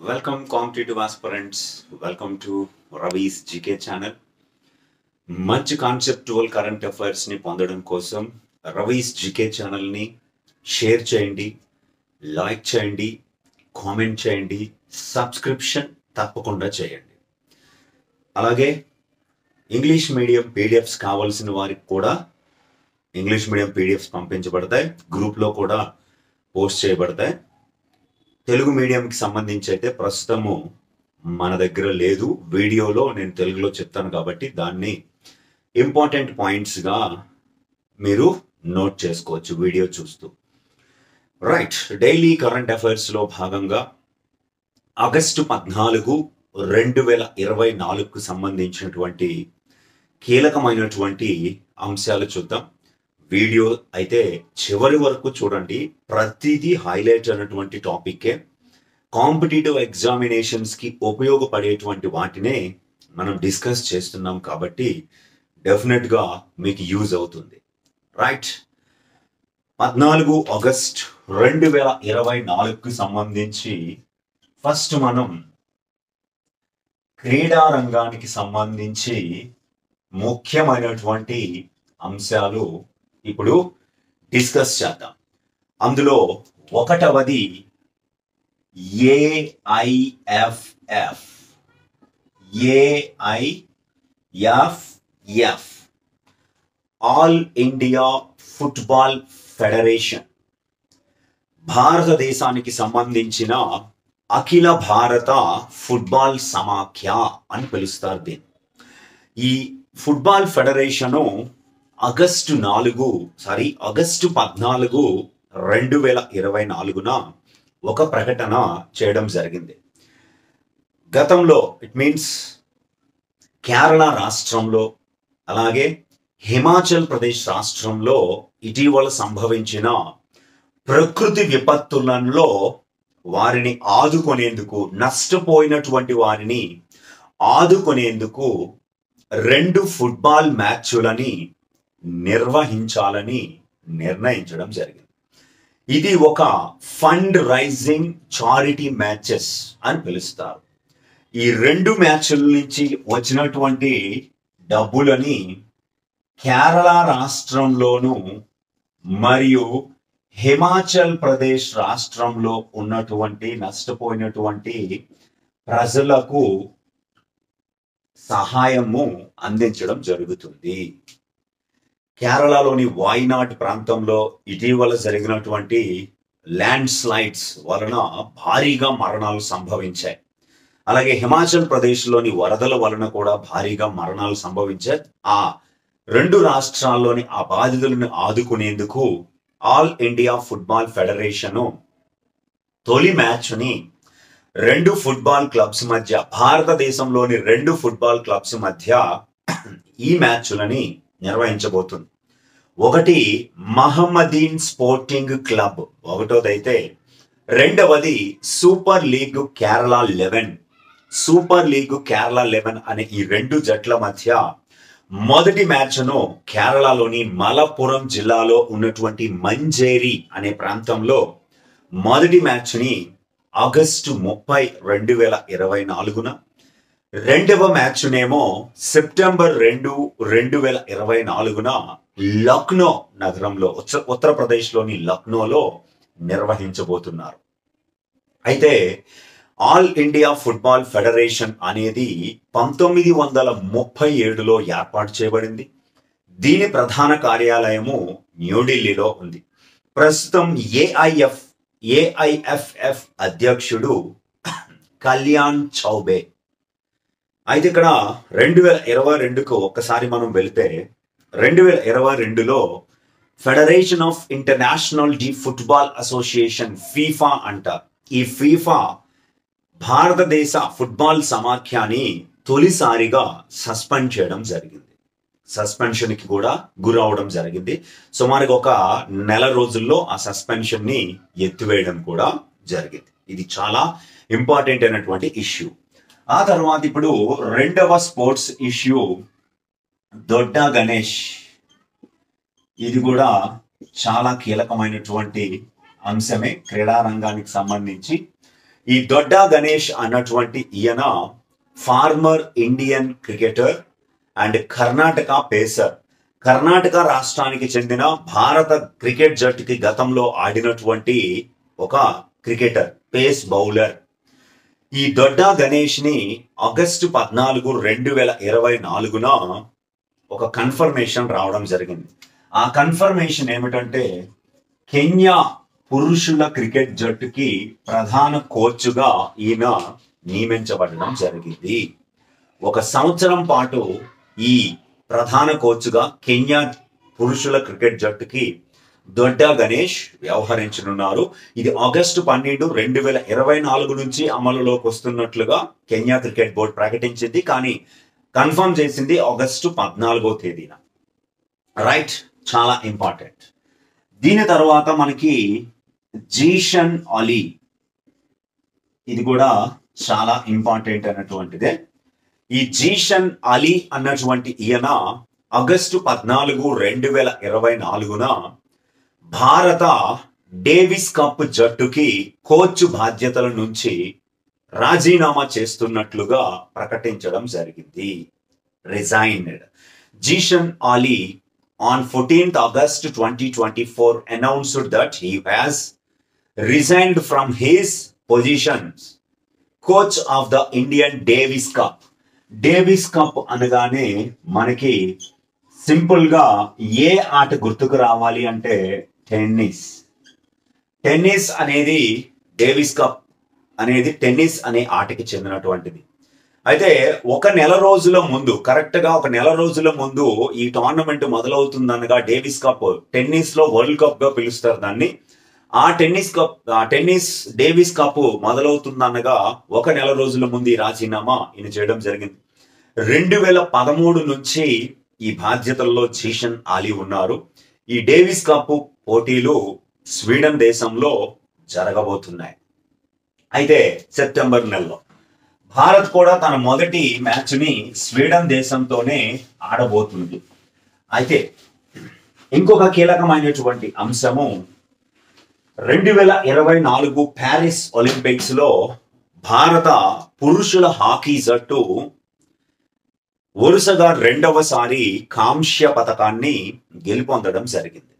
Welcome competitive aspirants. Welcome to Ravi's GK channel. మంచి conceptual current affairs ని పొందడం కోసం రవీస్ జీకే ఛానల్ ని షేర్ చేయండి, లైక్ చేయండి, కామెంట్ చేయండి, సబ్స్క్రిప్షన్ తప్పకుండా చేయండి. అలాగే ఇంగ్లీష్ మీడియం పీడిఎఫ్స్ కావాల్సిన వారికి కూడా ఇంగ్లీష్ మీడియం పీడిఎఫ్స్ పంపించబడతాయి, గ్రూప్లో కూడా పోస్ట్ చేయబడతాయి. తెలుగు మీడియంకి సంబంధించి అయితే ప్రస్తుతము మన దగ్గర లేదు. వీడియోలో నేను తెలుగులో చెప్తాను కాబట్టి దాన్ని ఇంపార్టెంట్ పాయింట్స్గా మీరు నోట్ చేసుకోవచ్చు వీడియో చూస్తూ. రైట్, డైలీ కరెంట్ అఫైర్స్లో భాగంగా ఆగస్టు 14, 2024కు సంబంధించినటువంటి కీలకమైనటువంటి అంశాలు చూద్దాం. వీడియో అయితే చివరి వరకు చూడండి. ప్రతిదీ హైలైట్ అయినటువంటి టాపిక్కే. కాంపిటేటివ్ ఎగ్జామినేషన్స్కి ఉపయోగపడేటువంటి వాటినే మనం డిస్కస్ చేస్తున్నాం కాబట్టి డెఫినెట్గా మీకు యూజ్ అవుతుంది. రైట్, 14 ఆగస్ట్ 2024కు సంబంధించి ఫస్ట్ మనం క్రీడా రంగానికి సంబంధించి ముఖ్యమైనటువంటి అంశాలు ఇప్పుడు డిస్కస్ చేద్దాం. అందులో ఒకటవది AIFF. AIFF all India football federation, భారతదేశానికి సంబంధించిన అఖిల భారత ఫుట్బాల్ సమాఖ్య అని పిలుస్తారు దీన్ని. ఈ ఫుట్బాల్ ఫెడరేషను ఆగస్టు 14, 2024 ఒక ప్రకటన చేయడం జరిగింది. గతంలో ఇట్ మీన్స్ కేరళ రాష్ట్రంలో అలాగే హిమాచల్ ప్రదేశ్ రాష్ట్రంలో ఇటీవల సంభవించిన ప్రకృతి విపత్తులలో వారిని ఆదుకునేందుకు, నష్టపోయినటువంటి వారిని ఆదుకునేందుకు 2 ఫుట్బాల్ మ్యాచ్లని నిర్వహించాలని నిర్ణయించడం జరిగింది. ఇది ఒక ఫండ్ రైజింగ్ చారిటీ మ్యాచెస్ అని పిలుస్తారు. ఈ 2 మ్యాచ్ల నుంచి వచ్చినటువంటి డబ్బులని కేరళ రాష్ట్రంలోను మరియు హిమాచల్ ప్రదేశ్ రాష్ట్రంలో ఉన్నటువంటి నష్టపోయినటువంటి ప్రజలకు సహాయము అందించడం జరుగుతుంది. కేరళలోని వాయినాడ్ ప్రాంతంలో ఇటీవల జరిగినటువంటి ల్యాండ్ స్లైడ్స్ వలన భారీగా మరణాలు సంభవించాయి. అలాగే హిమాచల్ ప్రదేశ్లోని వరదల వలన కూడా భారీగా మరణాలు సంభవించాయి. ఆ 2 రాష్ట్రాల్లోని ఆ బాధితులను ఆదుకునేందుకు ఆల్ ఇండియా ఫుట్బాల్ ఫెడరేషను తొలి మ్యాచ్ని 2 ఫుట్బాల్ క్లబ్స్ మధ్య, భారతదేశంలోని 2 ఫుట్బాల్ క్లబ్స్ మధ్య ఈ మ్యాచ్లని నిర్వహించబోతుంది. ఒకటి మహమ్మదీన్ స్పోర్టింగ్ క్లబ్ ఒకటోదైతే, రెండవది super league Kerala 11. Super league Kerala 11 అనే ఈ 2 జట్ల మధ్య మొదటి మ్యాచ్ను కేరళలోని మలప్పురం జిల్లాలో ఉన్నటువంటి మంజేరి అనే ప్రాంతంలో మొదటి మ్యాచ్ని ఆగస్టు 30, 2024, రెండవ మ్యాచ్నేమో సెప్టెంబర్ 2, 2024 లక్నో నగరంలో, ఉత్తరప్రదేశ్లోని లక్నోలో నిర్వహించబోతున్నారు. అయితే ఆల్ ఇండియా ఫుట్బాల్ ఫెడరేషన్ అనేది 1937లో ఏర్పాటు చేయబడింది. దీని ప్రధాన కార్యాలయము న్యూఢిల్లీలో ఉంది. ప్రస్తుతం ఏఐఎఫ్ఎఫ్ అధ్యక్షుడు కళ్యాణ్ చౌబే. అయితే ఇక్కడ 2022కు ఒక్కసారి మనం వెళితే 2022లో federation of international de football association, FIFA అంటారు. ఈ ఫీఫా భారతదేశ ఫుట్బాల్ సమాఖ్యని తొలిసారిగా సస్పెండ్ చేయడం జరిగింది. సస్పెన్షన్కి కూడా గురవడం జరిగింది. సుమారుగా ఒక నెల రోజుల్లో ఆ సస్పెన్షన్ని ఎత్తివేయడం కూడా జరిగింది. ఇది చాలా ఇంపార్టెంట్ అయినటువంటి ఇష్యూ. ఆ తర్వాత ఇప్పుడు రెండవ స్పోర్ట్స్ ఇష్యూ దొడ్డ గణేష్. ఇది కూడా చాలా కీలకమైనటువంటి అంశమే క్రీడా రంగానికి సంబంధించి. ఈ దొడ్డా గణేష్ అన్నటువంటి ఈయన former Indian cricketer and Karnataka pacer. Karnataka రాష్ట్రానికి చెందిన భారత క్రికెట్ జట్టుకి గతంలో ఆడినటువంటి ఒక క్రికెటర్, పేస్ బౌలర్. ఈ దొడ్డా గణేష్ ని ఆగస్టు 14, 2024న ఒక కన్ఫర్మేషన్ రావడం జరిగింది. ఆ కన్ఫర్మేషన్ ఏమిటంటే కెన్యా పురుషుల క్రికెట్ జట్టుకి ప్రధాన కోచ్గా ఈయన నియమించబడడం జరిగింది. 1 సంవత్సరం పాటు ఈ ప్రధాన కోచ్గా కెన్యా పురుషుల క్రికెట్ జట్టుకి దొడ్డా గణేష్ వ్యవహరించనున్నారు. ఇది ఆగస్టు 12, 2024 నుంచి అమలులోకి వస్తున్నట్లుగా కెన్యా క్రికెట్ బోర్డు ప్రకటించింది. కానీ కన్ఫర్మ్ చేసింది ఆగస్టు 14వ తేదీన. రైట్, చాలా ఇంపార్టెంట్. దీని తర్వాత మనకి జీషన్ అలీ, ఇది కూడా చాలా ఇంపార్టెంట్ అన్నటువంటిదే. ఈ జీషన్ అలీ అన్నటువంటి ఈయన ఆగస్టు 14, 2024న భారత డేవిస్ కప్ జట్టుకి కోచ్ బాధ్యతల నుంచి రాజీనామా చేస్తున్నట్లుగా ప్రకటించడం జరిగింది. Resigned. Zeeshan Ali on 14th August 2024 announced that he has resigned from his positions coach of the Indian Davis Cup. Davis Cup అనగానే మనకి సింపుల్ గా ఏ ఆట గుర్తుకు రావాలి అంటే టెన్నిస్. టెన్నిస్ అనేది డేవిస్ కప్ అనేది టెన్నిస్ అనే ఆటకి చెందినటువంటిది. అయితే 1 నెల రోజుల ముందు, కరెక్ట్ గా 1 నెల రోజుల ముందు ఈ టోర్నమెంట్ మొదలవుతుందనగా డేవిస్ కప్, టెన్నిస్ లో వరల్డ్ కప్ గా పిలుస్తారు దాన్ని. ఆ టెన్నిస్ డేవిస్ కప్ మొదలవుతుందనగా 1 నెల రోజుల ముందు ఈ రాజీనామా ఈయన చేయడం జరిగింది. 2013 నుంచి ఈ బాధ్యతల్లో జీషన్ అలీ ఉన్నారు. ఈ డేవిస్ కప్ పోటీలు స్వీడన్ దేశంలో జరగబోతున్నాయి. అయితే సెప్టెంబర్ నెలలో భారత్ కూడా తన మొదటి మ్యాచ్ ని స్వీడన్ దేశంతోనే ఆడబోతుంది. అయితే ఇంకొక కీలకమైనటువంటి అంశము 2024 ప్యారిస్ ఒలింపిక్స్ లో భారత పురుషుల హాకీ జట్టు వరుసగా 2వసారి కాంస్య పతకాన్ని గెలుపొందడం జరిగింది.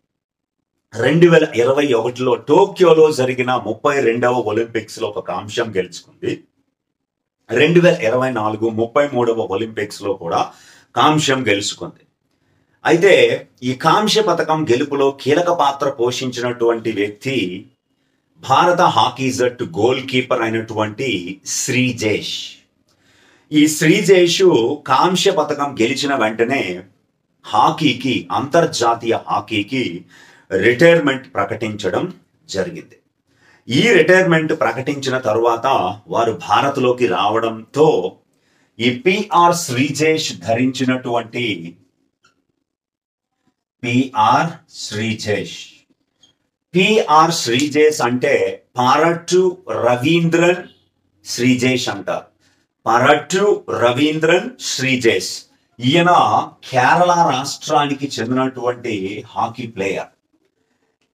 2021లో టోక్యోలో జరిగిన 32వ ఒలింపిక్స్ లో ఒక కాంస్యం గెలుచుకుంది. 2024 33వ ఒలింపిక్స్ లో కూడా కాంస్యం గెలుచుకుంది. అయితే ఈ కాంస్య పతకం గెలుపులో కీలక పాత్ర పోషించినటువంటి వ్యక్తి భారత హాకీ జట్టు గోల్ కీపర్ అయినటువంటి శ్రీజేష్. ఈ శ్రీజేష్ కాంస్య పతకం గెలిచిన వెంటనే హాకీకి, అంతర్జాతీయ హాకీకి రిటైర్మెంట్ ప్రకటించడం జరిగింది. ఈ రిటైర్మెంట్ ప్రకటించిన తరువాత వారు భారత్లోకి రావడంతో ఈ పిఆర్ శ్రీజేష్ ధరించినటువంటి పిఆర్ శ్రీజేష్ అంటే పరట్టు రవీంద్రన్ శ్రీజేష్ అంటారు. పరట్టు రవీంద్రన్ శ్రీజేష్ ఈయన కేరళ రాష్ట్రానికి చెందినటువంటి హాకీ ప్లేయర్.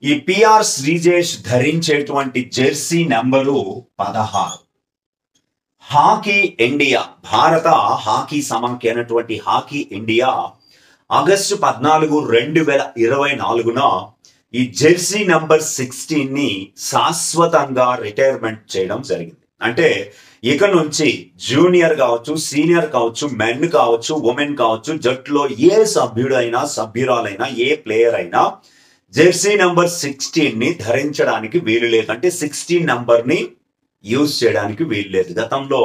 ఈ పిఆర్ శ్రీజేష్ ధరించేటువంటి జెర్సీ నెంబరు 16. హాకీ ఇండియా, భారత హాకీ సమాఖ్య అయినటువంటి హాకీ ఇండియా ఆగస్టు 14, 2024న ఈ జెర్సీ నెంబర్ 16 ని శాశ్వతంగా రిటైర్మెంట్ చేయడం జరిగింది. అంటే ఇక నుంచి జూనియర్ కావచ్చు, సీనియర్ కావచ్చు, మెన్ కావచ్చు, ఉమెన్ కావచ్చు, జట్టులో ఏ సభ్యుడైనా సభ్యురాలైనా ఏ ప్లేయర్ అయినా జెర్సీ నెంబర్ 16 ని ధరించడానికి వీలు లేదు. అంటే 16 నెంబర్ ని యూజ్ చేయడానికి వీలు లేదు. గతంలో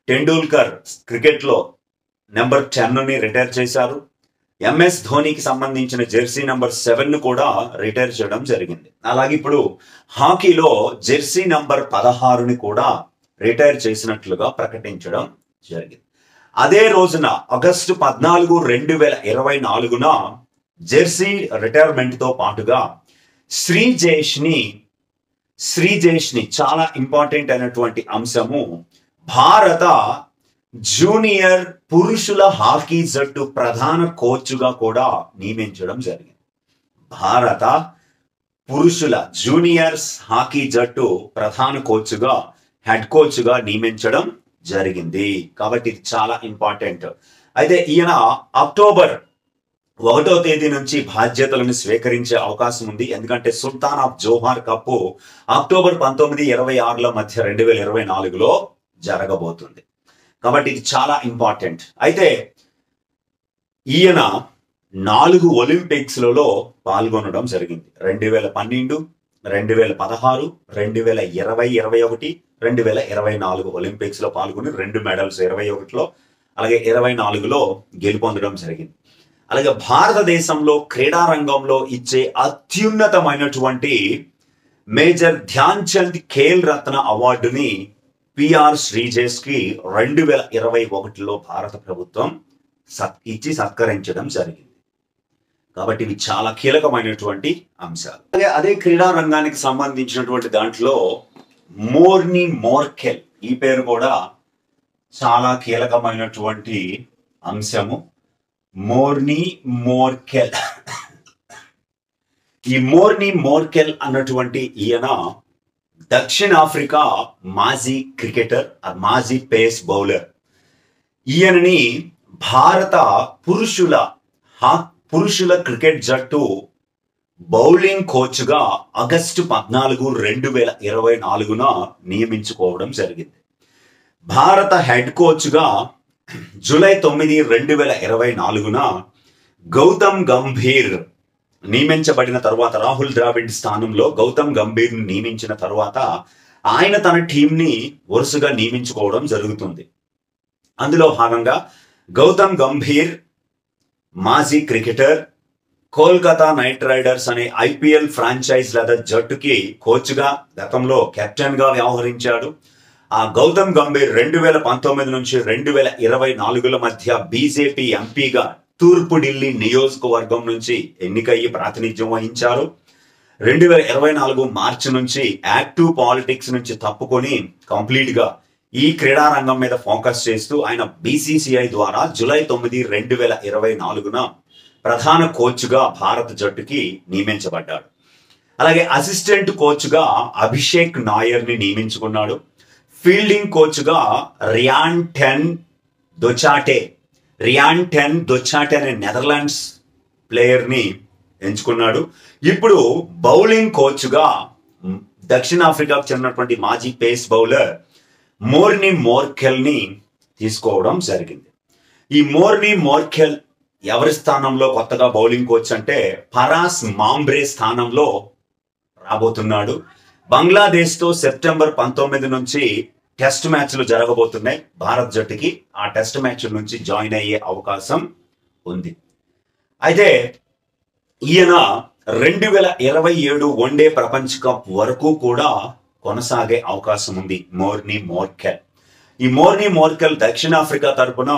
టెండూల్కర్ క్రికెట్ లో నెంబర్ 10 ని రిటైర్ చేశారు. ఎంఎస్ ధోనికి సంబంధించిన జెర్సీ నెంబర్ 7 ను కూడా రిటైర్ చేయడం జరిగింది. అలాగే ఇప్పుడు హాకీలో జెర్సీ నెంబర్ 16 ని కూడా రిటైర్ చేసినట్లుగా ప్రకటించడం జరిగింది. అదే రోజున ఆగస్టు 14, 2024న జెర్సీ రిటైర్మెంట్ తో పాటుగా శ్రీజేష్ ని చాలా ఇంపార్టెంట్ అయినటువంటి అంశము, భారత జూనియర్ పురుషుల హాకీ జట్టు ప్రధాన కోచ్గా కూడా నియమించడం జరిగింది. భారత పురుషుల జూనియర్స్ హాకీ జట్టు ప్రధాన కోచ్గా హెడ్ కోచ్ గా నియమించడం జరిగింది. కాబట్టి ఇది చాలా ఇంపార్టెంట్. అయితే ఈయన అక్టోబర్ 1వ తేదీ నుంచి బాధ్యతలను స్వీకరించే అవకాశం ఉంది. ఎందుకంటే సుల్తాన్ ఆఫ్ జోహార్ కప్ అక్టోబర్ 19-26 మధ్య 2024లో జరగబోతుంది. కాబట్టి ఇది చాలా ఇంపార్టెంట్. అయితే ఈయన 4 ఒలింపిక్స్లలో పాల్గొనడం జరిగింది. 2012, 2016, 2020, 21, 2024 ఒలింపిక్స్ లో పాల్గొని 2 మెడల్స్ 21లో అలాగే 24లో గెలుపొందడం జరిగింది. అలాగే భారతదేశంలో క్రీడా రంగంలో ఇచ్చే అత్యున్నతమైనటువంటి మేజర్ ధ్యాన్ చంద్ ఖేల్ రత్న అవార్డుని పిఆర్ శ్రీజేష్ కి 2021లో భారత ప్రభుత్వం ఇచ్చి సత్కరించడం జరిగింది. కాబట్టి ఇవి చాలా కీలకమైనటువంటి అంశాలు. అలాగే అదే క్రీడా రంగానికి సంబంధించినటువంటి దాంట్లో మోర్నీ మోర్కెల్, ఈ పేరు కూడా చాలా కీలకమైనటువంటి అంశము. Morne Morkel. ఈ మోర్నీ మోర్కెల్ అన్నటువంటి ఈయన దక్షిణాఫ్రికా మాజీ క్రికెటర్, మాజీ పేస్ బౌలర్. ఈయనని భారత పురుషుల క్రికెట్ జట్టు బౌలింగ్ కోచ్ గా ఆగస్టు 14, 2024న నియమించుకోవడం జరిగింది. భారత హెడ్ కోచ్ గా జూలై 9, 2024న గౌతమ్ గంభీర్ నియమించబడిన తర్వాత, రాహుల్ ద్రావిడ్ స్థానంలో గౌతమ్ గంభీర్ నియమించిన తర్వాత ఆయన తన టీంని వరుసగా నియమించుకోవడం జరుగుతుంది. అందులో భాగంగా గౌతమ్ గంభీర్ మాజీ క్రికెటర్, కోల్కతా నైట్ రైడర్స్ అనే ఐపీఎల్ ఫ్రాంచైజ్ లేదా జట్టుకి కోచ్ గా గతంలో కెప్టెన్ గా వ్యవహరించాడు. ఆ గౌతమ్ గంభీర్ 2019 నుంచి 2024 మధ్య బీజేపీ ఎంపీగా తూర్పు ఢిల్లీ నియోజకవర్గం నుంచి ఎన్నికయ్యి ప్రాతినిధ్యం వహించారు. 2024 మార్చి నుంచి యాక్టివ్ పాలిటిక్స్ నుంచి తప్పుకొని కంప్లీట్ గా ఈ క్రీడా రంగం మీద ఫోకస్ చేస్తూ ఆయన బీసీసీఐ ద్వారా జూలై 9, 2024న ప్రధాన కోచ్ గా భారత జట్టుకి నియమించబడ్డాడు. అలాగే అసిస్టెంట్ కోచ్ గా అభిషేక్ నాయర్ ని నియమించుకున్నాడు. ఫీల్డింగ్ కోచ్ గా రియాన్ టెన్ దొచాటే అనే నెదర్లాండ్స్ ప్లేయర్ ని ఎంచుకున్నాడు. ఇప్పుడు బౌలింగ్ కోచ్ గా దక్షిణాఫ్రికాకు చెందినటువంటి మాజీ పేస్ బౌలర్ మోర్నీ మోర్కెల్ ని తీసుకోవడం జరిగింది. ఈ మోర్నీ మోర్కెల్ ఎవరి స్థానంలో కొత్తగా బౌలింగ్ కోచ్ అంటే పరాస్ మాంబ్రే స్థానంలో రాబోతున్నాడు. బంగ్లాదేశ్ తో సెప్టెంబర్ 19 నుంచి టెస్ట్ మ్యాచ్లు జరగబోతున్నాయి భారత్ జట్టుకి. ఆ టెస్ట్ మ్యాచ్ నుంచి జాయిన్ అయ్యే అవకాశం ఉంది. అయితే ఈయన 2027 వన్డే ప్రపంచ కప్ వరకు కూడా కొనసాగే అవకాశం ఉంది మోర్నీ మోర్కెల్. ఈ మోర్నీ మోర్కెల్ దక్షిణాఫ్రికా తరపున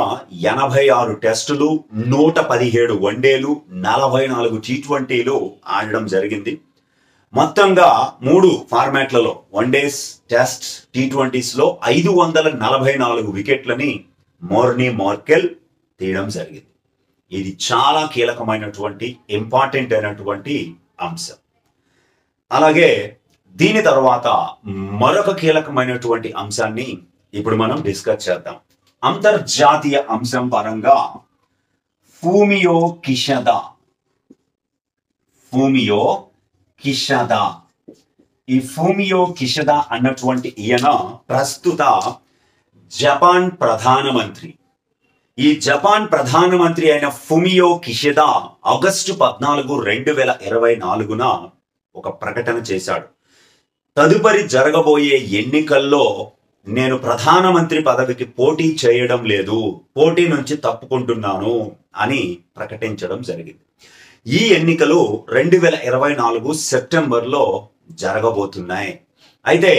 86 టెస్టులు, 117 వన్డేలు, 44 టీ20లు ఆడడం జరిగింది. మొత్తంగా 3 ఫార్మాట్లలో వన్డేస్, టెస్ట్, టీ20s లో 544 వికెట్లని మోర్నీ మోర్కెల్ తీయడం జరిగింది. ఇది చాలా కీలకమైనటువంటి ఇంపార్టెంట్ అయినటువంటి అంశం. అలాగే దీని తర్వాత మరొక కీలకమైనటువంటి అంశాన్ని ఇప్పుడు మనం డిస్కస్ చేద్దాం. అంతర్జాతీయ అంశం పరంగా ఫూమియో కిషదా. ఈ ఫూమియో కిషదా అన్నటువంటి ఈయన ప్రస్తుత జపాన్ ప్రధానమంత్రి. ఈ జపాన్ ప్రధానమంత్రి అయిన ఫూమియో కిషదా ఆగస్టు 14, 2024న ఒక ప్రకటన చేశాడు. తదుపరి జరగబోయే ఎన్నికల్లో నేను ప్రధానమంత్రి పదవికి పోటీ చేయడం లేదు, పోటీ నుంచి తప్పుకుంటున్నాను అని ప్రకటించడం జరిగింది. ఈ ఎన్నికలు 2024 సెప్టెంబర్లో జరగబోతున్నాయి. అయితే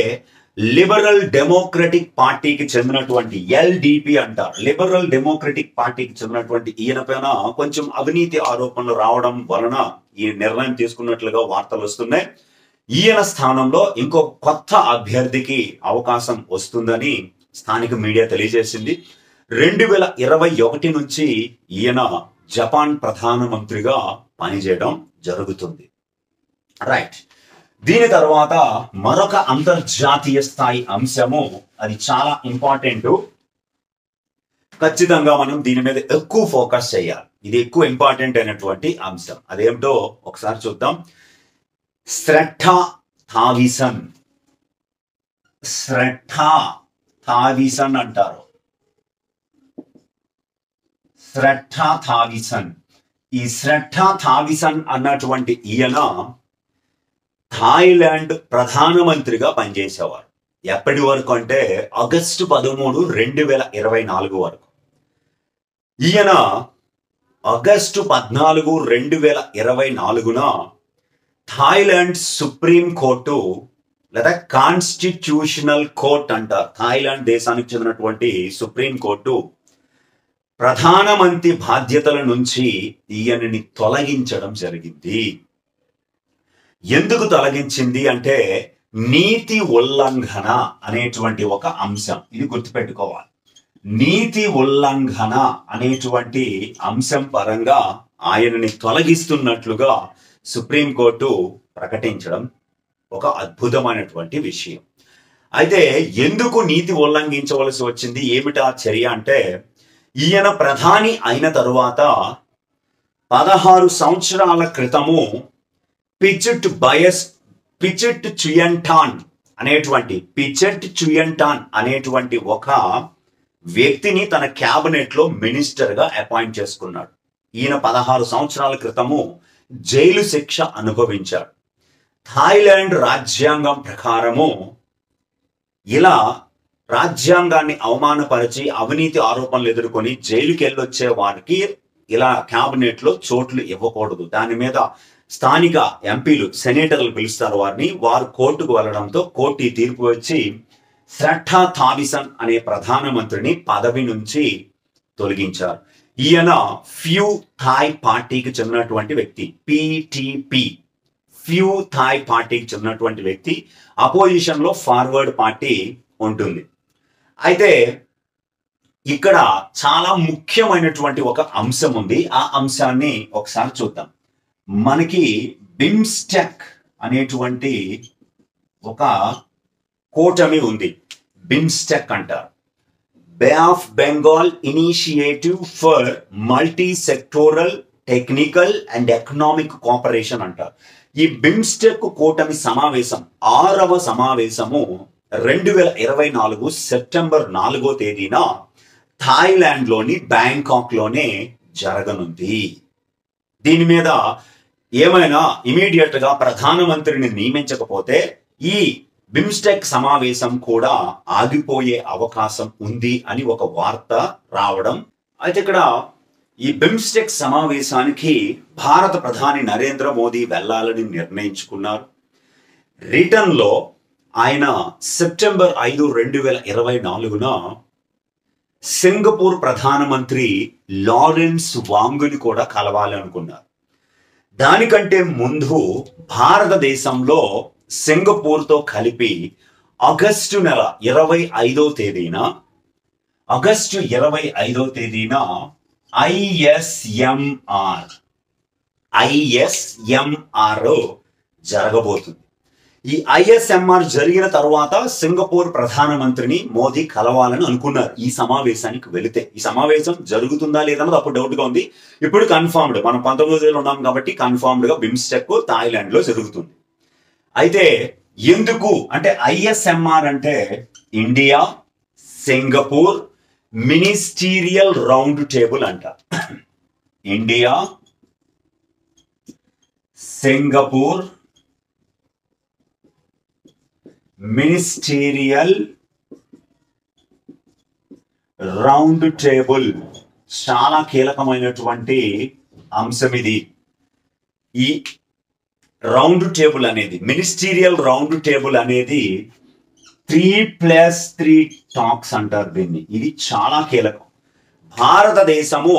లిబరల్ డెమోక్రటిక్ పార్టీకి చెందినటువంటి ఎల్డిపి అంటారు, లిబరల్ డెమోక్రటిక్ పార్టీకి చెందినటువంటి ఈయన పైన కొంచెం అవినీతి ఆరోపణలు రావడం వలన ఈ నిర్ణయం తీసుకున్నట్లుగా వార్తలు వస్తున్నాయి. ఈయన స్థానంలో ఇంకో కొత్త అభ్యర్థికి అవకాశం వస్తుందని స్థానిక మీడియా తెలియజేసింది. 2021 నుంచి ఈయన జపాన్ ప్రధానమంత్రిగా పనిచేయడం జరుగుతుంది. రైట్. దీని తర్వాత మరొక అంతర్జాతీయ స్థాయి అంశము, అది చాలా ఇంపార్టెంట్, ఖచ్చితంగా మనం దీని మీద ఎక్కువ ఫోకస్ చేయాలి. ఇది ఎక్కువ ఇంపార్టెంట్ అయినటువంటి అంశం. అదేమిటో ఒకసారి చూద్దాం. శ్రద్ధా థావిసన్. శ్రద్ధా థావిసన్ అంటారు. శ్రద్ధా థావిసన్. ఈ శ్రద్ధా థావిసన్ అన్నటువంటి ఈయన థాయిలాండ్ ప్రధానమంత్రిగా పనిచేసేవారు. ఎప్పటి వరకు అంటే ఆగస్టు 13, 2024 వరకు. ఈయన ఆగస్టు 14, 2024న థాయిలాండ్ సుప్రీం కోర్టు లేదా కాన్స్టిట్యూషనల్ కోర్ట్ అంటారు, థాయిలాండ్ దేశానికి చెందినటువంటి సుప్రీం కోర్టు ప్రధానమంత్రి బాధ్యతల నుంచి ఈయనని తొలగించడం జరిగింది. ఎందుకు తొలగించింది అంటే నీతి ఉల్లంఘన అనేటువంటి ఒక అంశం. ఇది గుర్తుపెట్టుకోవాలి. నీతి ఉల్లంఘన అనేటువంటి అంశం పరంగా ఆయనని తొలగిస్తున్నట్లుగా సుప్రీంకోర్టు ప్రకటించడం ఒక అద్భుతమైనటువంటి విషయం. అయితే ఎందుకు నీతి ఉల్లంఘించవలసి వచ్చింది, ఏమిటా చర్య అంటే, ఈయన ప్రధాని అయిన తరువాత 16 సంవత్సరాల క్రితము పిచెట్ చుయంటాన్ అనేటువంటి ఒక వ్యక్తిని తన క్యాబినెట్ లో మినిస్టర్ గా అపాయింట్ చేసుకున్నాడు. ఈయన 16 సంవత్సరాల క్రితము జైలు శిక్ష అనుభవించాడు. థాయిలాండ్ రాజ్యాంగం ప్రకారము ఇలా రాజ్యాంగాన్ని అవమానపరిచి అవినీతి ఆరోపణలు ఎదుర్కొని జైలుకి వెళ్ళొచ్చే వారికి ఇలా క్యాబినెట్ లో చోట్లు ఇవ్వకూడదు. దాని మీద స్థానిక ఎంపీలు, సెనేటర్లు పిలుస్తారు వారిని. వారు కోర్టుకు వెళ్లడంతో కోర్టు ఈ తీర్పు వచ్చి శ్రద్ధా థావిసన్ అనే ప్రధానమంత్రిని పదవి నుంచి తొలగించారు. ఈయన ఫ్యూ థాయ్ పార్టీకి చెందినటువంటి వ్యక్తి, పిటిపి, ఫ్యూ థాయ్ పార్టీకి చెందినటువంటి వ్యక్తి. అపోజిషన్ లో ఫార్వర్డ్ పార్టీ ఉంటుంది. అయితే ఇక్కడ చాలా ముఖ్యమైనటువంటి ఒక అంశం ఉంది. ఆ అంశాన్ని ఒకసారి చూద్దాం. మనకి బిమ్స్టెక్ అనేటువంటి ఒక కూటమి ఉంది. బిమ్స్టెక్ అంటారు, bay of Bengal initiative for multi sectoral technical and economic cooperation అంటారు. ఈ బిమ్స్టెక్ కూటమి సమావేశం 6వ సమావేశము 2024 సెప్టెంబర్ 4వ తేదీన థాయిలాండ్ లోని బ్యాంకాక్ లోనే జరగనుంది. దీని మీద ఏమైనా ఇమీడియట్ గా ప్రధానమంత్రిని నియమించకపోతే ఈ బిమ్స్టెక్ సమావేశం కూడా ఆగిపోయే అవకాశం ఉంది అని ఒక వార్త రావడం. అయితే ఇక్కడ ఈ బిమ్స్టెక్ సమావేశానికి భారత ప్రధాని నరేంద్ర మోదీ వెళ్లాలని నిర్ణయించుకున్నారు. రిటర్న్ లో ఆయన సెప్టెంబర్ 5, 2024న సింగపూర్ ప్రధానమంత్రి లారెన్స్ వాంగ్ని కూడా కలవాలనుకున్నారు. దానికంటే ముందు భారతదేశంలో సింగపూర్తో కలిపి ఆగస్టు 25వ తేదీన ఐఎస్ఎంఆర్ జరగబోతుంది. ఈ ఐఎస్ఎంఆర్ జరిగిన తర్వాత సింగపూర్ ప్రధానమంత్రిని మోదీ కలవాలని అనుకున్నారు. ఈ సమావేశానికి వెళితే ఈ సమావేశం జరుగుతుందా లేదన్నది అప్పుడు డౌట్ గా ఉంది. ఇప్పుడు కన్ఫర్మ్డ్, మనం 19 ఉన్నాం కాబట్టి కన్ఫర్మ్డ్ గా బిమ్స్టెక్ థాయిలాండ్ లో జరుగుతుంది. అయితే ఎందుకు అంటే ఐఎస్ఎంఆర్ అంటే India Singapore ministerial round table అంట. India Singapore ministerial round table చాలా కీలకమైనటువంటి అంశం ఇది. ఈ రౌండ్ టేబుల్ అనేది, మినిస్టీరియల్ రౌండ్ టేబుల్ అనేది 3+3 టాక్స్ అంటారు దీన్ని. ఇది చాలా కీలకం. భారతదేశము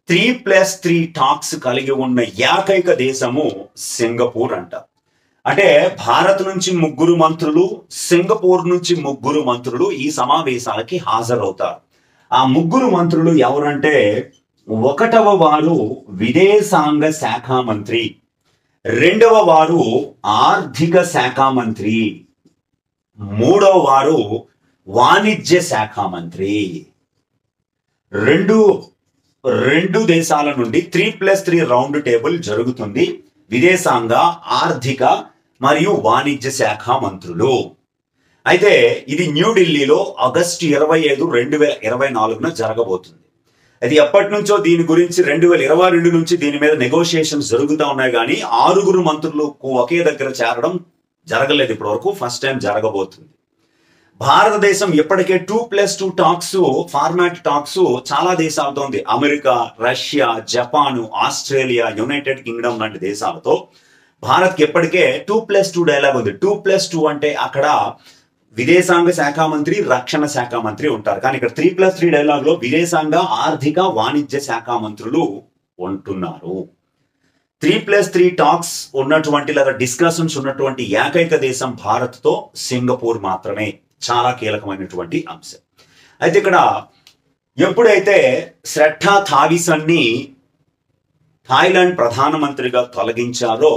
3+3 టాక్స్ కలిగి ఉన్న ఏకైక దేశము సింగపూర్ అంటారు. అంటే భారత్ నుంచి 3 మంత్రులు, సింగపూర్ నుంచి 3 మంత్రులు ఈ సమావేశాలకి హాజరవుతారు. ఆ 3 మంత్రులు ఎవరంటే, 1వ వారు విదేశాంగ శాఖ మంత్రి, రెండవ వారు ఆర్థిక శాఖ మంత్రి, మూడవ వారు వాణిజ్య శాఖ మంత్రి. రెండు దేశాల నుండి 3+3 రౌండ్ టేబుల్ జరుగుతుంది. విదేశాంగ, ఆర్థిక మరియు వాణిజ్య శాఖ మంత్రులు. అయితే ఇది న్యూఢిల్లీలో ఆగస్టు 25, 2024 జరగబోతుంది. అది ఎప్పటి నుంచో దీని గురించి 2022 నుంచి దీని మీద నెగోషియేషన్స్ జరుగుతూ ఉన్నాయి, కానీ 6 మంత్రులు ఒకే దగ్గర చేరడం జరగలేదు ఇప్పటి వరకు. ఫస్ట్ టైం జరగబోతుంది. భారతదేశం ఇప్పటికే 2+2 టాక్స్ ఫార్మాట్ టాక్స్ చాలా దేశాలతో ఉంది. America, Russia, Japan, Australia, United Kingdom లాంటి దేశాలతో భారత్కి ఇప్పటికే 2+2 డైలాగ్ ఉంది. 2+2 అంటే అక్కడ విదేశాంగ శాఖ మంత్రి, రక్షణ శాఖ మంత్రి ఉంటారు. కానీ ఇక్కడ 3+3 డైలాగ్ లో విదేశాంగ, ఆర్థిక, వాణిజ్య శాఖ మంత్రులు ఉంటున్నారు. 3+3 టాక్స్ ఉన్నటువంటి లేదా డిస్కషన్స్ ఉన్నటువంటి ఏకైక దేశం భారత్తో సింగపూర్ మాత్రమే. చాలా కీలకమైనటువంటి అంశం. అయితే ఇక్కడ ఎప్పుడైతే శ్రద్ధా థావిసన్ని థాయిలాండ్ ప్రధానమంత్రిగా తొలగించారో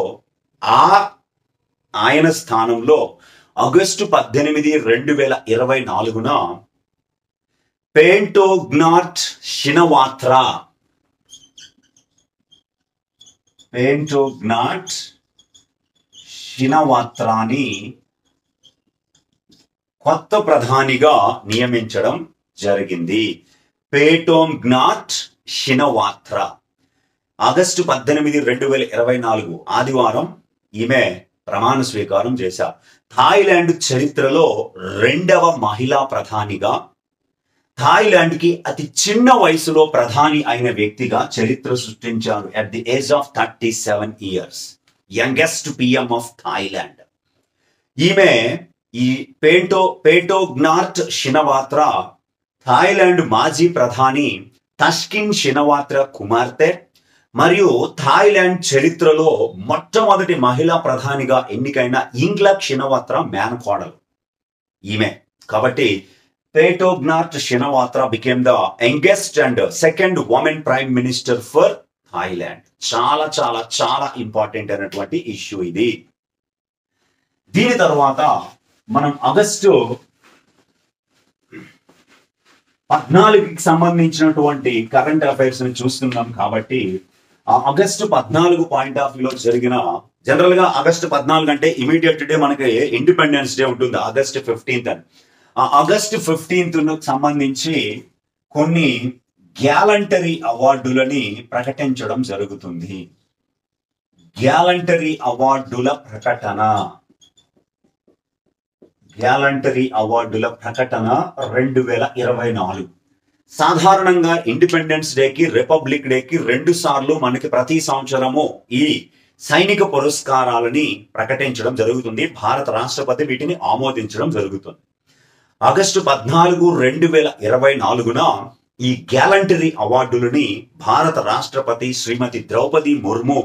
ఆయన స్థానంలో ఆగస్టు 18, 2024 పెంటోగ్నాట్ షినవాత్రాని కొత్త ప్రధానిగా నియమించడం జరిగింది. పెంటోగ్నాట్ షినవాత్రా ఆగస్టు 18, 2024 ఆదివారం ఈమె ప్రమాణ స్వీకారం చేశారు. థాయిలాండ్ చరిత్రలో 2వ మహిళా ప్రధానిగా, థాయిలాండ్ కి అతి చిన్న వయసులో ప్రధాని అయిన వ్యక్తిగా చరిత్ర సృష్టించారు. At the age of 37 years youngest PM of Thailand. ఈమె ఈ పెంటోగ్నాట్ షినవాత్రా థాయిలాండ్ మాజీ ప్రధాని తష్కిన్ షినవాత్రా కుమార్తె మరియు థాయిలాండ్ చరిత్రలో మొట్టమొదటి మహిళా ప్రధానిగా ఎన్నికైన ఇంగ్లక్ షినవాత్రా మేనకోడలు ఈమె. కాబట్టి పెంటోగ్నాట్ Shinawatra became the youngest and second woman prime minister for Thailand. చాలా చాలా చాలా ఇంపార్టెంట్ అయినటువంటి ఇష్యూ ఇది. దీని తర్వాత మనం ఆగస్టు 14కి సంబంధించినటువంటి కరెంట్ అఫైర్స్ ని చూస్తున్నాం. కాబట్టి ఆగస్టు 14 పాయింట్ ఆఫ్ వ్యూలో జరిగిన, జనరల్ గా ఆగస్టు 14 అంటే ఇమీడియట్ డే మనకి ఇండిపెండెన్స్ డే ఉంటుంది, ఆగస్టు 15 అని. ఆ ఆగస్టు 15 సంబంధించి కొన్ని గ్యాలంటరీ అవార్డులని ప్రకటించడం జరుగుతుంది. గ్యాలంటరీ అవార్డుల ప్రకటన 2024. సాధారణంగా ఇండిపెండెన్స్ డేకి, రిపబ్లిక్ డేకి 2 సార్లు మనకి ప్రతి సంవత్సరము ఈ సైనిక పురస్కారాలని ప్రకటించడం జరుగుతుంది. భారత రాష్ట్రపతి వీటిని ఆమోదించడం జరుగుతుంది. ఆగస్టు 14, 2024 ఈ గ్యాలంటరీ అవార్డులని భారత రాష్ట్రపతి శ్రీమతి ద్రౌపది ముర్ము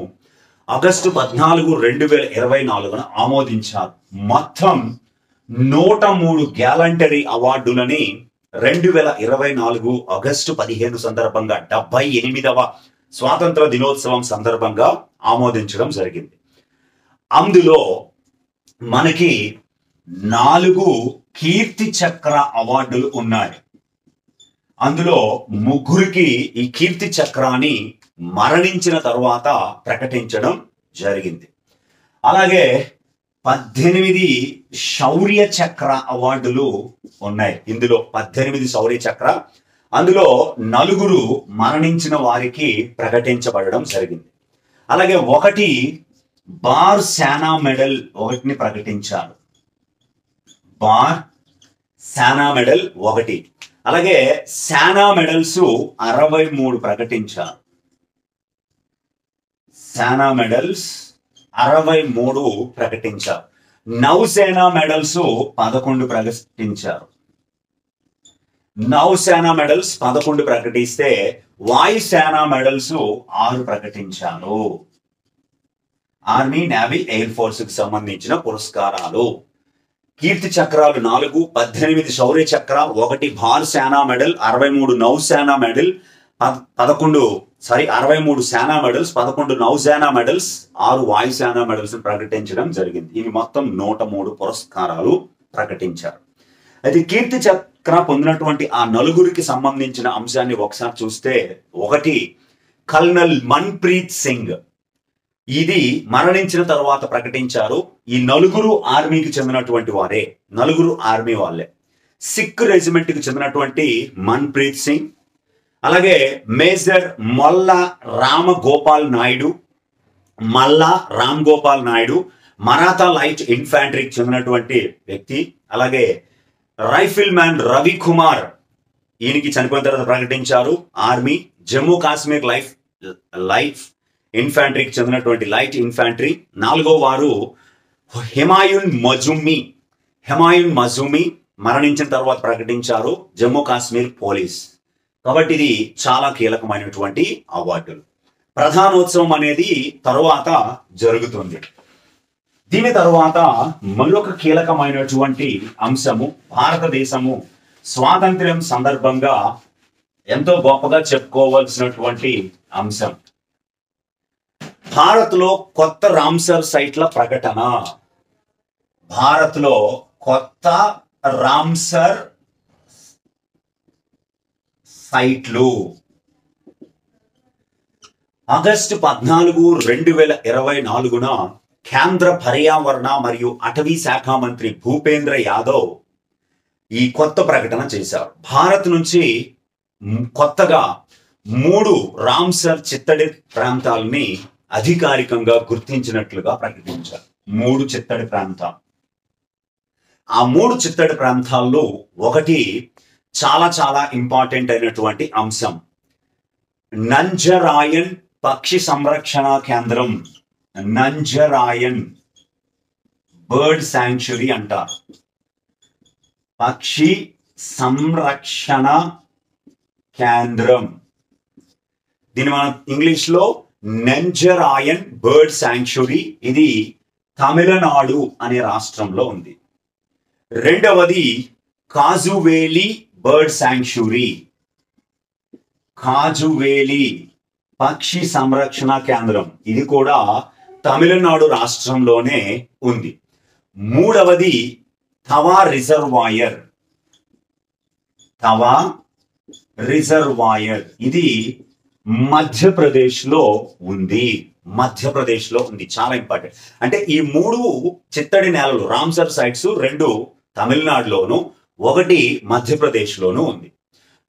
ఆగస్టు 14, 2024 ఆమోదించారు. మొత్తం 103 గ్యాలంటరీ అవార్డులని 2024 ఆగస్టు 15 సందర్భంగా 78వ స్వాతంత్ర దినోత్సవం సందర్భంగా ఆమోదించడం జరిగింది. అందులో మనకి 4 కీర్తి చక్ర అవార్డులు ఉన్నాయి. అందులో 3కి ఈ కీర్తి చక్రాన్ని మరణించిన తర్వాత ప్రకటించడం జరిగింది. అలాగే 18 శౌర్య చక్ర అవార్డులు ఉన్నాయి. ఇందులో 18 శౌర్య చక్ర, అందులో 4 మరణించిన వారికి ప్రకటించబడడం జరిగింది. అలాగే 1 బార్ సేనా మెడల్ 1ని ప్రకటించారు. బార్ సేనా మెడల్ 1. అలాగే సేనా మెడల్స్ 63 ప్రకటించారు. సేనా మెడల్స్ 63 ప్రకటించారు. నౌసేనా మెడల్స్ 11 ప్రకటించారు. నౌసేనా మెడల్స్ 11 ప్రకటిస్తే వాయుసేనా మెడల్స్ 6 ప్రకటించారు. ఆర్మీ, నేవీ, ఎయిర్ ఫోర్స్ కి సంబంధించిన పురస్కారాలు. కీర్తి చక్రాలు 4, 18 శౌర్య చక్ర, 1 భార్ సేనా మెడల్, 63 నౌసేనా మెడల్, 11 63 సేనా మెడల్స్, 11 నౌసేనా మెడల్స్, 6 వాయుసేనా మెడల్స్ ప్రకటించడం జరిగింది. ఇవి మొత్తం 103 పురస్కారాలు ప్రకటించారు. అయితే కీర్తి చక్ర పొందినటువంటి ఆ నలుగురికి సంబంధించిన అంశాన్ని ఒకసారి చూస్తే, ఒకటి కల్నల్ మన్ప్రీత్ సింగ్, ఇది మరణించిన తర్వాత ప్రకటించారు. ఈ నలుగురు ఆర్మీకి చెందినటువంటి వారే, నలుగురు ఆర్మీ వాళ్ళే. సిక్ రెజిమెంట్ కి చెందినటువంటి మన్ప్రీత్ సింగ్, అలాగే మేజర్ మల్లా రామ్ గోపాల్ నాయుడు మరాఠా లైట్ ఇన్ఫాంట్రీకి చెందినటువంటి వ్యక్తి. అలాగే రైఫిల్ మ్యాన్ రవి కుమార్, ఈయనకి చనిపోయిన తర్వాత ప్రకటించారు ఆర్మీ. జమ్మూ కాశ్మీర్ లైఫ్ ఇన్ఫాంట్రీకి చెందినటువంటి లైట్ ఇన్ఫాంట్రీ. 4వ వారు హుమాయూన్ మజుమి మరణించిన తర్వాత ప్రకటించారు జమ్మూ కాశ్మీర్ పోలీస్. కాబట్టి ఇది చాలా కీలకమైనటువంటి అవార్డులు. ప్రధానోత్సవం అనేది తరువాత జరుగుతుంది. దీని తరువాత మరొక కీలకమైనటువంటి అంశము, భారతదేశము స్వాతంత్ర్యం సందర్భంగా ఎంతో గొప్పగా చెప్పుకోవాల్సినటువంటి అంశం, భారత్లో కొత్త రామ్సర్ సైట్ల ప్రకటన. భారత్లో కొత్త రామ్సర్ సైట్లు ఆగస్టు 14, 2024న కేంద్ర పర్యావరణ మరియు అటవీ శాఖ మంత్రి భూపేంద్ర యాదవ్ ఈ కొత్త ప్రకటన చేశారు. భారత్ నుంచి కొత్తగా 3 రామ్సర్ చిత్తడి ప్రాంతాలని అధికారికంగా గుర్తించినట్లుగా ప్రకటించారు. 3 చిత్తడి ప్రాంతాలు. ఆ 3 చిత్తడి ప్రాంతాల్లో ఒకటి చాలా చాలా ఇంపార్టెంట్ అయినటువంటి అంశం, నంజరాయన్ పక్షి సంరక్షణ కేంద్రం. నంజరాయన్ బర్డ్ శాంక్చురీ అంటారు. పక్షి సంరక్షణ కేంద్రం, దీన్ని మనం ఇంగ్లీష్ లో నంజరాయన్ బర్డ్ శాంక్చురీ. ఇది తమిళనాడు అనే రాష్ట్రంలో ఉంది. రెండవది కాజువేలి బర్డ్ శాంక్చురీ. కాజువేలి పక్షి సంరక్షణ కేంద్రం, ఇది కూడా తమిళనాడు రాష్ట్రంలోనే ఉంది. మూడవది తవా రిజర్వాయర్, ఇది మధ్యప్రదేశ్ లో ఉంది. చాలా ఇంపార్టెంట్. అంటే ఈ 3 చిత్తడి నేలలు రామ్సర్ సైట్స్ 2 తమిళనాడులోను, 1 మధ్యప్రదేశ్ లోను ఉంది.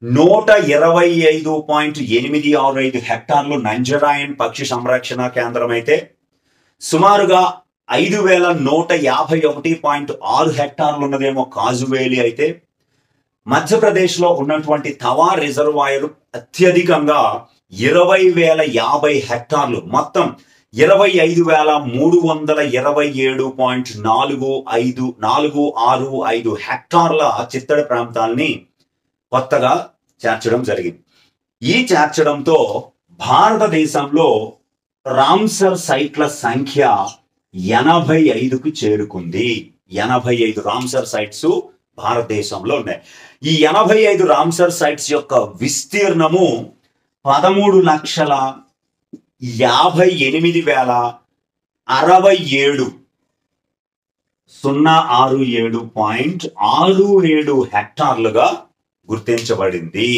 125.865 హెక్టార్లు నంజరాయన్ పక్షి సంరక్షణ కేంద్రం అయితే, సుమారుగా 5151.6 హెక్టార్లు ఉన్నదేమో కాజువేలి అయితే, మధ్యప్రదేశ్ లో ఉన్నటువంటి తవా రిజర్వాయర్ అత్యధికంగా 20,050 హెక్టార్లు, మొత్తం 25,327.465 హెక్టార్ల చిత్తడి ప్రాంతాల్ని కొత్తగా చేర్చడం జరిగింది. ఈ చేర్చడంతో భారతదేశంలో రామ్సర్ సైట్ల సంఖ్య 85కు చేరుకుంది. 85 రామ్సర్ సైట్స్ భారతదేశంలో ఉన్నాయి. ఈ 85 రామ్సర్ సైట్స్ యొక్క విస్తీర్ణము 13,58,067.67 హెక్టార్లుగా గుర్తించబడింది.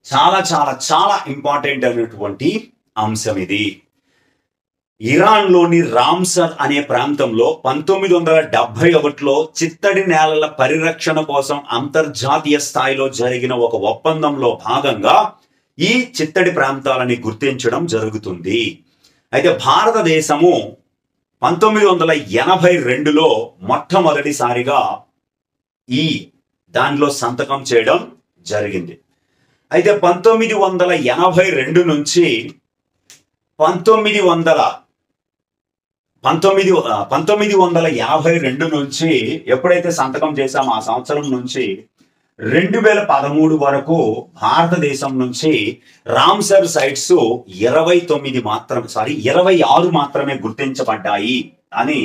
చాలా చాలా చాలా ఇంపార్టెంట్ అయినటువంటి అంశం ఇది. ఇరాన్లోని రామ్సర్ అనే ప్రాంతంలో 1971లో చిత్తడి నేలల పరిరక్షణ కోసం అంతర్జాతీయ స్థాయిలో జరిగిన ఒక ఒప్పందంలో భాగంగా ఈ చిత్తడి ప్రాంతాలని గుర్తించడం జరుగుతుంది. అయితే భారతదేశము 1982లో మొట్టమొదటిసారిగా ఈ దానిలో సంతకం చేయడం జరిగింది. అయితే 1982 నుంచి 1952 నుంచి ఎప్పుడైతే సంతకం చేశామో ఆ సంవత్సరం నుంచి 2013 వరకు భారతదేశం నుంచి రామ్సర్ సైట్స్ 26 మాత్రమే గుర్తించబడ్డాయి అని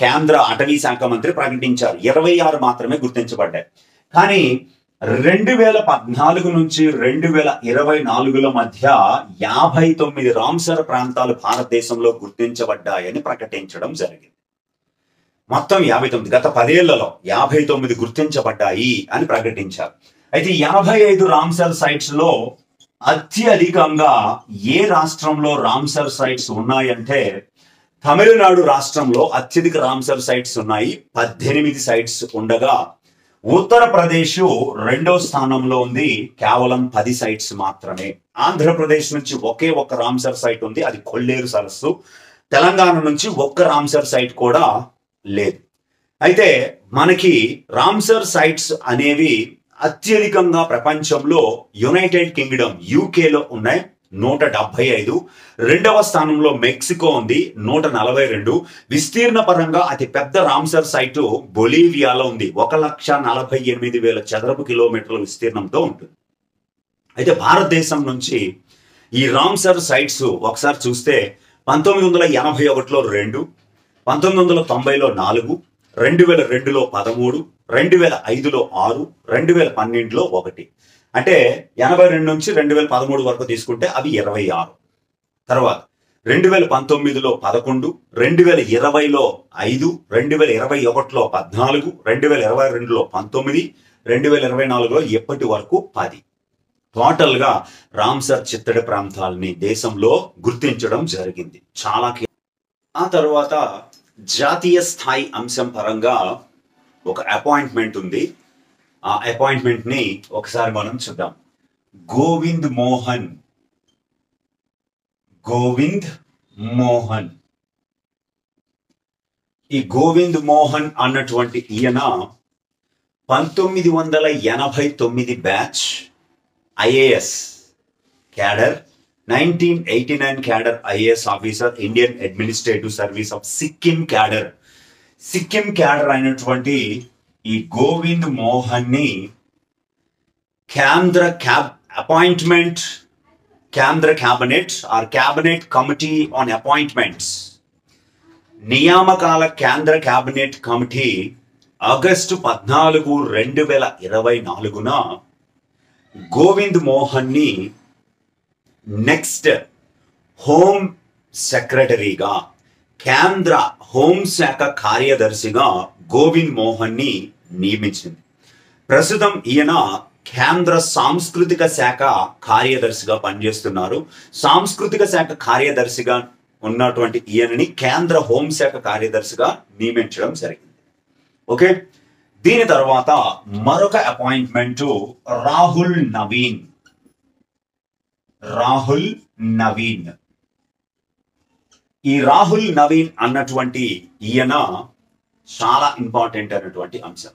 కేంద్ర అటవీ శాఖ మంత్రి ప్రకటించారు. 26 మాత్రమే గుర్తించబడ్డాయి. కానీ 2014 నుంచి 2024 మధ్య 59 రామ్సర్ ప్రాంతాలు భారతదేశంలో గుర్తించబడ్డాయని ప్రకటించడం జరిగింది. మొత్తం 59, గత 10 ఏళ్లలో 59 గుర్తించబడ్డాయి అని ప్రకటించారు. అయితే 55 రామ్సర్ సైట్స్ లో అత్యధికంగా ఏ రాష్ట్రంలో రామ్సర్ సైట్స్ ఉన్నాయంటే తమిళనాడు రాష్ట్రంలో అత్యధిక రామ్సర్ సైట్స్ ఉన్నాయి. 18 సైట్స్ ఉండగా ఉత్తరప్రదేశ్ రెండో స్థానంలో ఉంది, కేవలం 10 సైట్స్ మాత్రమే. ఆంధ్రప్రదేశ్ నుంచి ఒకే ఒక్క రామ్సర్ సైట్ ఉంది, అది కొల్లేరు సరస్సు. తెలంగాణ నుంచి ఒక్క రామ్సర్ సైట్ కూడా లేదు. అయితే మనకి రామ్సర్ సైట్స్ అనేవి అత్యధికంగా ప్రపంచంలో యునైటెడ్ కింగ్డమ్ యూకేలో ఉన్నాయి, 175. రెండవ స్థానంలో మెక్సికో ఉంది, 142. విస్తీర్ణ పరంగా అతి పెద్ద రామ్సర్ సైటు బొలీవియాలో ఉంది, 1,48,000 చదరపు కిలోమీటర్ల విస్తీర్ణంతో ఉంటుంది. అయితే భారతదేశం నుంచి ఈ రామ్సర్ సైట్స్ ఒకసారి చూస్తే 1981లో 2, 1990లో 4, 2002లో 13, 2005లో 6, 2012లో 1. అంటే 82 నుంచి 2013 వరకు తీసుకుంటే అవి 26. తర్వాత 2019లో 11, 2020లో 5, 2021లో 14, 2022లో 19, 2024లో ఇప్పటి వరకు 10. టోటల్ గా రామ్సర్ చిత్తడి ప్రాంతాలని దేశంలో గుర్తించడం జరిగింది. చాలా. ఆ తర్వాత జాతీయ స్థాయి అంశం పరంగా ఒక అపాయింట్మెంట్ ఉంది. ఆ అపాయింట్మెంట్ ని ఒకసారి మనం చూద్దాం. గోవింద్ మోహన్. ఈ గోవింద్ మోహన్ అన్నటువంటి ఈయన 1989 batch IAS cadre, 1989 cadre IAS officer, Indian administrative service of Sikkim cadre. Sikkim cadre అయినటువంటి ఈ గోవింద్ మోహన్ ని కేంద్ర cabinet or cabinet committee on appointments, నియామకాల కేంద్ర క్యాబినెట్ కమిటీ ఆగస్టు 14, 2024న గోవింద్ మోహన్ ని నెక్స్ట్ హోమ్ సెక్రటరీగా, కేంద్ర హోంశాఖ కార్యదర్శిగా గోవింద్ మోహన్ ని నియమించింది. ప్రస్తుతం ఈయన కేంద్ర సాంస్కృతిక శాఖ కార్యదర్శిగా పనిచేస్తున్నారు. సాంస్కృతిక శాఖ కార్యదర్శిగా ఉన్నటువంటి ఈయనని కేంద్ర హోంశాఖ కార్యదర్శిగా నియమించడం జరిగింది. ఓకే, దీని తర్వాత మరొక అపాయింట్మెంట్ రాహుల్ నవీన్. ఈ రాహుల్ నవీన్ అన్నటువంటి ఈయన చాలా ఇంపార్టెంట్ అయినటువంటి అంశం.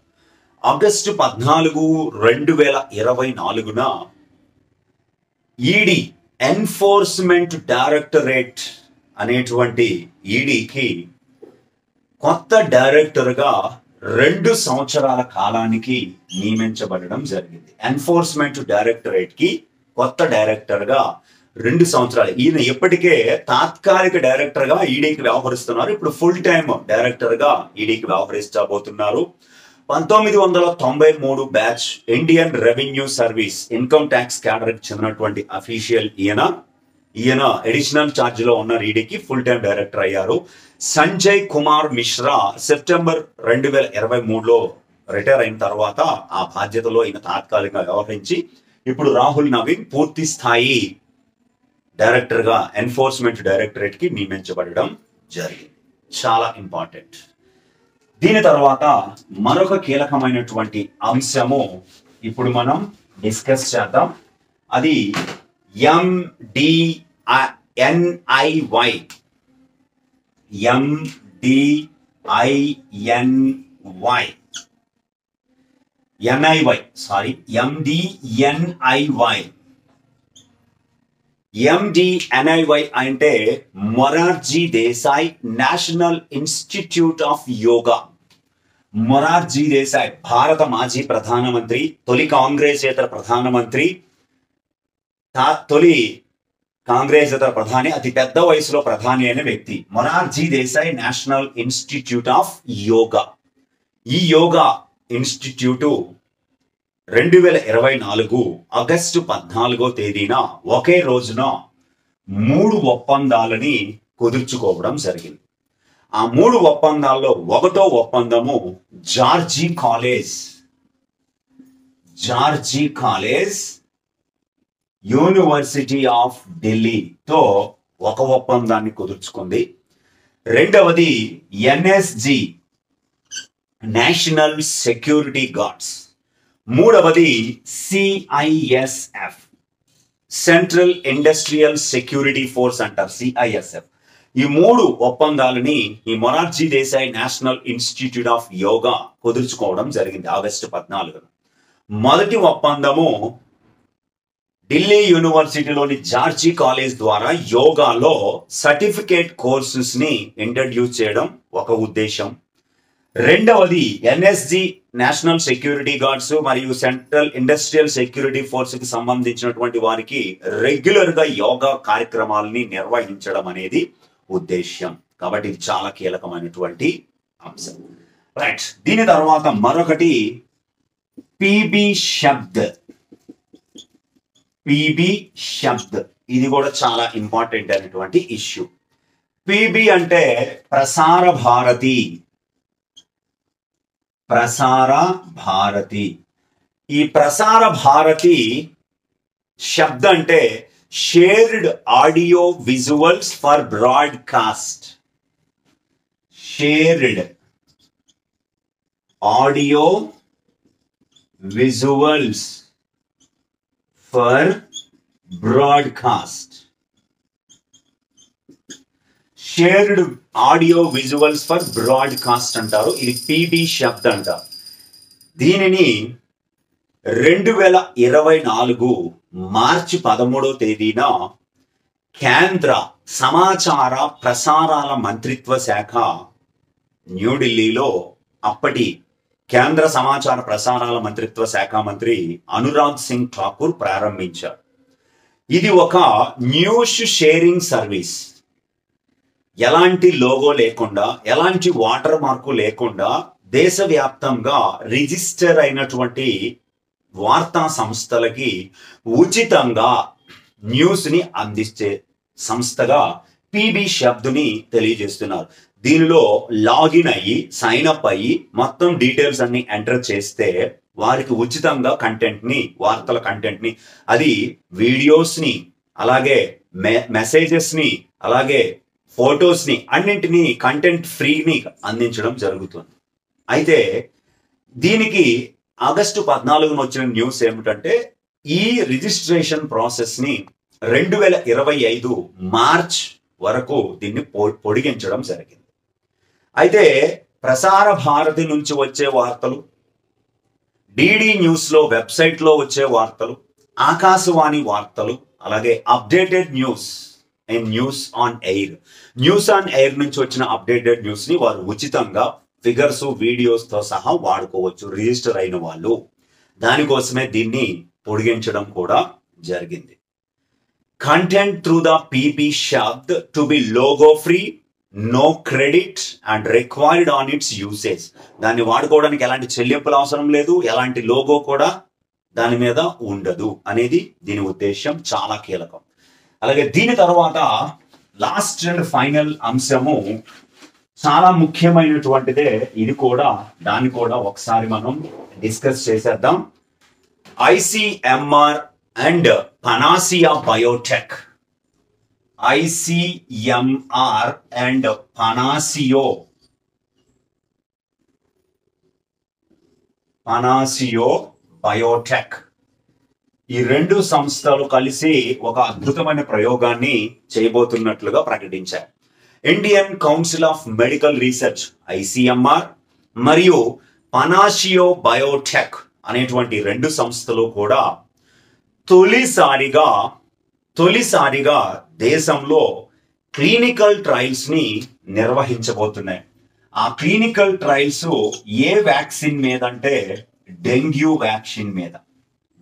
ఆగస్టు 14, 2024న ఈడీ ఎన్ఫోర్స్మెంట్ డైరెక్టరేట్ అనేటువంటి ఈడీకి కొత్త డైరెక్టర్గా 2 సంవత్సరాల కాలానికి నియమించబడడం జరిగింది. ఎన్ఫోర్స్మెంట్ డైరెక్టరేట్ కి కొత్త డైరెక్టర్ గా 2 సంవత్సరాలు. ఈయన ఇప్పటికే తాత్కాలిక డైరెక్టర్ గా ఈడీకి వ్యవహరిస్తున్నారు, ఇప్పుడు ఫుల్ టైమ్ డైరెక్టర్ గా ఈడీకి వ్యవహరించబోతున్నారు. 1993 batch Indian revenue service income tax cadre కి చెందినటువంటి అఫీషియల్ ఈయన అడిషనల్ ఛార్జ్ లో ఉన్న ఈడీకి ఫుల్ టైమ్ డైరెక్టర్ అయ్యారు. సంజయ్ కుమార్ మిశ్రా సెప్టెంబర్ 2023లో రిటైర్ అయిన తర్వాత ఆ బాధ్యతలో ఈయన తాత్కాలికంగా వ్యవహరించి ఇప్పుడు రాహుల్ నవీన్ పూర్తి స్థాయి డైరెక్టర్ గా ఎన్ఫోర్స్మెంట్ డైరెక్టరేట్ కి నియమించబడడం జరిగింది. చాలా ఇంపార్టెంట్. దీని తర్వాత మరొక కీలకమైనటువంటి అంశము ఇప్పుడు మనం డిస్కస్ చేద్దాం. అది MDINY. MDNIY అంటే Morarji Desai national institute of yoga. Morarji Desai భారత మాజీ ప్రధానమంత్రి, తొలి కాంగ్రెసేతర ప్రధానమంత్రి, తొలి కాంగ్రెసేతర ప్రధాని, అతి పెద్ద వయసులో ప్రధాని అయిన వ్యక్తి. Morarji Desai national institute of yoga. ఈ యోగా ఇన్స్టిట్యూట్ 2024 ఆగస్టు 14వ తేదీన ఒకే రోజున 3 ఒప్పందాలని కుదుర్చుకోవడం జరిగింది. ఆ 3 ఒప్పందాల్లో ఒకటో ఒప్పందము జార్జి కాలేజ్ యూనివర్సిటీ ఆఫ్ ఢిల్లీతో ఒక ఒప్పందాన్ని కుదుర్చుకుంది. రెండవది ఎన్ఎస్జి నేషనల్ సెక్యూరిటీ గార్డ్స్, మూడవది CISF central industrial security force అంటారు, సిఐఎస్ఎఫ్. ఈ 3 ఒప్పందాలని ఈ Morarji Desai national institute of yoga కుదుర్చుకోవడం జరిగింది ఆగస్టు 14న. మొదటి ఒప్పందము ఢిల్లీ యూనివర్సిటీలోని జార్జి కాలేజ్ ద్వారా యోగాలో సర్టిఫికేట్ కోర్సెస్ ని ఇంట్రడ్యూస్ చేయడం ఒక ఉద్దేశం. రెండవది ఎన్ఎస్జి నేషనల్ సెక్యూరిటీ గార్డ్స్ మరియు సెంట్రల్ ఇండస్ట్రియల్ సెక్యూరిటీ ఫోర్స్ కి సంబంధించినటువంటి వారికి రెగ్యులర్ గా యోగా కార్యక్రమాలని నిర్వహించడం అనేది ఉద్దేశ్యం. కాబట్టి ఇది చాలా కీలకమైనటువంటి అంశం. రైట్, దీని తర్వాత మరొకటి పిబి శబ్ద్. ఇది కూడా చాలా ఇంపార్టెంట్ అయినటువంటి ఇష్యూ. పిబి అంటే ప్రసార భారతి. ఈ ప్రసార భారతి శబ్ద అంటే shared audio visuals for broadcast. Shared audio visuals for broadcast. Shared audio visuals for broadcast అంటారు. ఇది పిబి శబ్ద అంటారు. దీనిని 2024 మార్చి 13వ తేదీన కేంద్ర సమాచార ప్రసారాల మంత్రిత్వ శాఖ న్యూఢిల్లీలో అప్పటి కేంద్ర సమాచార ప్రసారాల మంత్రిత్వ శాఖ మంత్రి అనురాగ్ సింగ్ ఠాకూర్ ప్రారంభించారు. ఇది ఒక న్యూస్ షేరింగ్ సర్వీస్. ఎలాంటి లోగో లేకుండా, ఎలాంటి వాటర్ మార్కు లేకుండా దేశవ్యాప్తంగా రిజిస్టర్ అయినటువంటి వార్తా సంస్థలకి ఉచితంగా న్యూస్ ని అందించే సంస్థగా పిబి శబ్దుని తెలియజేస్తున్నారు. దీనిలో లాగిన్ అయ్యి సైన్ అప్ అయ్యి మొత్తం డీటెయిల్స్ అన్ని ఎంటర్ చేస్తే వారికి ఉచితంగా వార్తల కంటెంట్ ని, అది వీడియోస్ ని, అలాగే మెసేజెస్ ని, అలాగే ఫొటోస్ ని, అన్నింటినీ కంటెంట్ ఫ్రీని అందించడం జరుగుతుంది. అయితే దీనికి ఆగస్టు 14న వచ్చిన న్యూస్ ఏమిటంటే ఈ రిజిస్ట్రేషన్ ప్రాసెస్ ని 2025 మార్చ్ వరకు దీన్ని పొడిగించడం జరిగింది. అయితే ప్రసార భారతి నుంచి వచ్చే వార్తలు, డిడి న్యూస్ లో వెబ్సైట్ లో వచ్చే వార్తలు, ఆకాశవాణి వార్తలు, అలాగే updated news and news on air నుంచి వచ్చిన అప్డేటెడ్ న్యూస్ ని వారు ఉచితంగా ఫిగర్స్, వీడియోస్ తో సహా వాడుకోవచ్చు రిజిస్టర్ అయిన వాళ్ళు. దానికోసమే దీన్ని పొడిగించడం కూడా జరిగింది. Content through the PB Shabd to be logo free, no credit and required on its usage. దాన్ని వాడుకోవడానికి ఎలాంటి చెల్లింపులు అవసరం లేదు, ఎలాంటి లోగో కూడా దాని మీద ఉండదు అనేది దీని ఉద్దేశం. చాలా కీలకం. అలాగే దీని తర్వాత లాస్ట్ అండ్ ఫైనల్ అంశము చాలా ముఖ్యమైనటువంటిదే. ఇది కూడా, దాన్ని కూడా ఒకసారి మనం డిస్కస్ చేసేద్దాం. ICMR and Panacea Biotec. ICMR and Panacea Biotec, ఈ 2 సంస్థలు కలిసి ఒక అద్భుతమైన ప్రయోగాన్ని చేయబోతున్నట్లుగా ప్రకటించారు. Indian council of medical research ICMR మరియు పనాసియో బయోటెక్ అనేటువంటి 2 సంస్థలు కూడా తొలిసారిగా దేశంలో క్లినికల్ ట్రయల్స్ ని నిర్వహించబోతున్నాయి. ఆ క్లినికల్ ట్రయల్స్ ఏ వ్యాక్సిన్ మీద అంటే డెంగ్యూ వ్యాక్సిన్ మీద,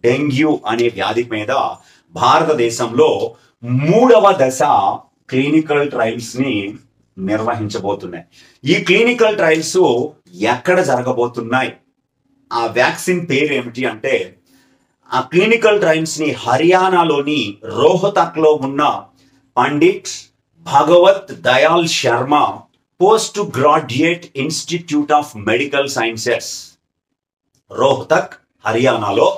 డెంగ్యూ అనే వ్యాధి మీద భారతదేశంలో 3వ దశ క్లినికల్ ట్రయల్స్ ని నిర్వహించబోతున్నాయి. ఈ క్లినికల్ ట్రయల్స్ ఎక్కడ జరగబోతున్నాయి ఆ వ్యాక్సిన్ పేరు ఏమిటి అంటే, ఆ క్లినికల్ ట్రయల్స్ ని హర్యానాలోని రోహతక్ లో ఉన్న Pandit Bhagwat Dayal Sharma post graduate institute of medical sciences Rohtak హర్యానాలో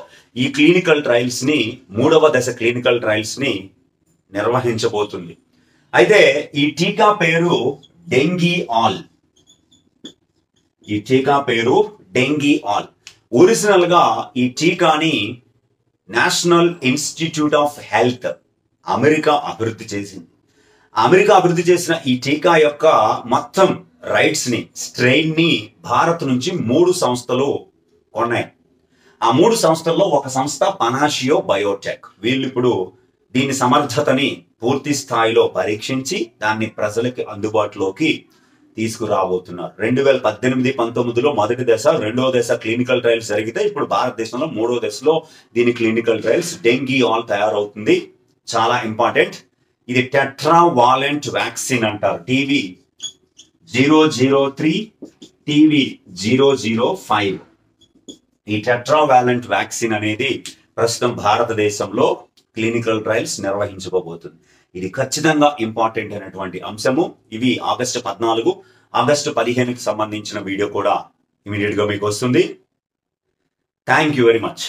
ఈ క్లినికల్ ట్రయల్స్ ని 3వ దశ క్లినికల్ ట్రయల్స్ ని నిర్వహించబోతుంది. అయితే ఈ టీకా పేరు డెంగీ ఆల్. ఈ టీకా పేరు డెంగీ ఆల్. ఒరిజినల్ గా ఈ టీకాని national institute of health America అభివృద్ధి చేసింది. అమెరికా అభివృద్ధి చేసిన ఈ టీకా యొక్క మొత్తం రైట్స్ ని, స్ట్రెయిన్ ని భారత్ నుంచి 3 సంస్థలు కొన్నాయి. ఆ 3 సంస్థల్లో ఒక సంస్థ పనాషియో బయోటెక్. వీళ్ళు ఇప్పుడు దీని సమర్థతని పూర్తి స్థాయిలో పరీక్షించి దాన్ని ప్రజలకి అందుబాటులోకి తీసుకురాబోతున్నారు. 2018-19లో మొదటి దశ, 2వ దశ క్లినికల్ ట్రయల్స్ జరిగితే ఇప్పుడు భారతదేశంలో 3వ దశలో దీని క్లినికల్ ట్రయల్స్ డెంగీ ఆల్ తయారవుతుంది. చాలా ఇంపార్టెంట్. ఇది టెట్రావాలెంట్ వ్యాక్సిన్ అంటారు. TV 003, TV 005. ఈ టెట్రావాలెంట్ వ్యాక్సిన్ అనేది ప్రస్తుతం భారతదేశంలో క్లినికల్ ట్రయల్స్ నిర్వహించుకోబోతుంది. ఇది ఖచ్చితంగా ఇంపార్టెంట్ అయినటువంటి అంశము. ఇవి ఆగస్టు 14, ఆగస్టు 15కి సంబంధించిన వీడియో కూడా ఇమీడియట్ గా మీకు వస్తుంది. Thank you very much.